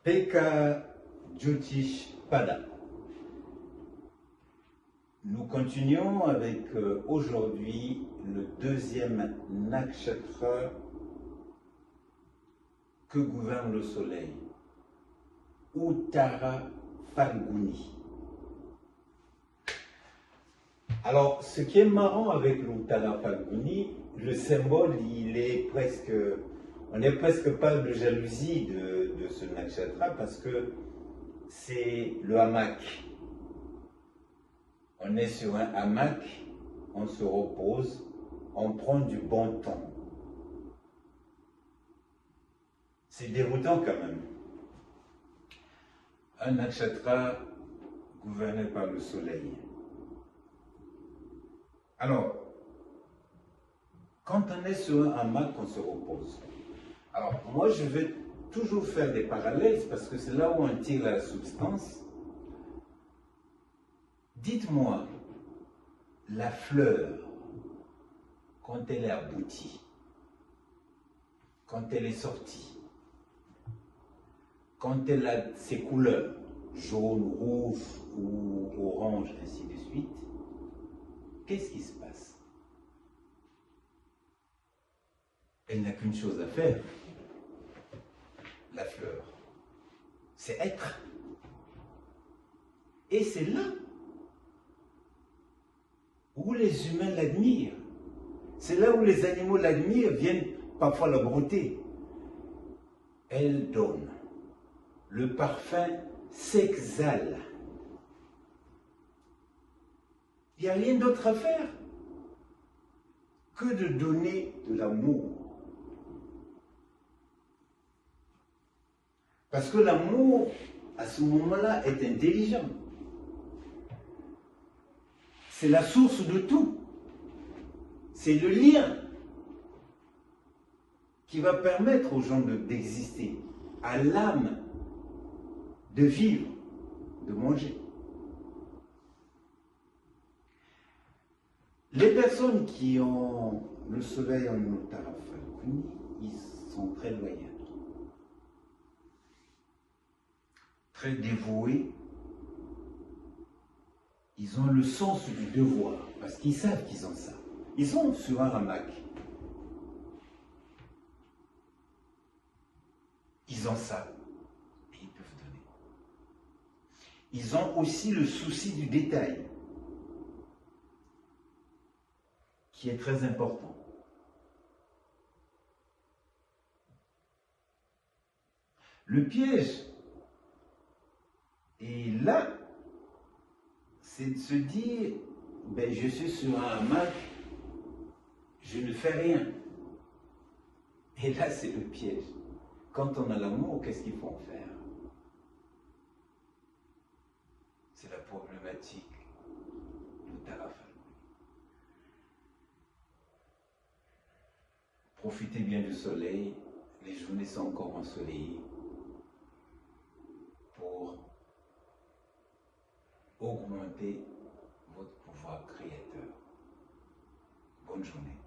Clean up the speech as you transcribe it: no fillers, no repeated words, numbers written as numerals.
Pekka Jyotish Pada. Nous continuons avec aujourd'hui le deuxième nakshatra que gouverne le soleil, Uttara Phalguni. Alors, ce qui est marrant avec l'Uttara Phalguni, le symbole, on n'est presque pas de jalousie de ce nakshatra parce que c'est le hamac. On est sur un hamac, on se repose, on prend du bon temps. C'est déroutant quand même. Un nakshatra gouverné par le soleil. Alors, quand on est sur un hamac, on se repose. Alors, moi, je vais toujours faire des parallèles parce que c'est là où on tire la substance. Dites-moi, la fleur, quand elle est aboutie, quand elle est sortie, quand elle a ses couleurs, jaune, rouge ou orange, ainsi de suite, qu'est-ce qui se passe? Elle n'a qu'une chose à faire, la fleur, c'est être. Et c'est là où les humains l'admirent. C'est là où les animaux l'admirent, viennent parfois la beauté. Elle donne. Le parfum s'exhale. Il n'y a rien d'autre à faire que de donner de l'amour. Parce que l'amour, à ce moment-là, est intelligent. C'est la source de tout. C'est le lien qui va permettre aux gens d'exister, à l'âme de vivre, de manger. Les personnes qui ont le soleil en Uttara Phalguni, ils sont très loyaux, très dévoués. Ils ont le sens du devoir, parce qu'ils savent qu'ils ont ça. Ils sont sur un hamac. Ils ont ça, et ils peuvent donner. Ils ont aussi le souci du détail, qui est très important. Le piège est là, c'est de se dire, ben, je suis sur un hamac, je ne fais rien. Et là, c'est le piège. Quand on a l'amour, qu'est-ce qu'il faut en faire? C'est la problématique d'Uttara Phalguni. Profitez bien du soleil, les journées sont encore ensoleillées, pour augmenter votre pouvoir créateur. Bonne journée.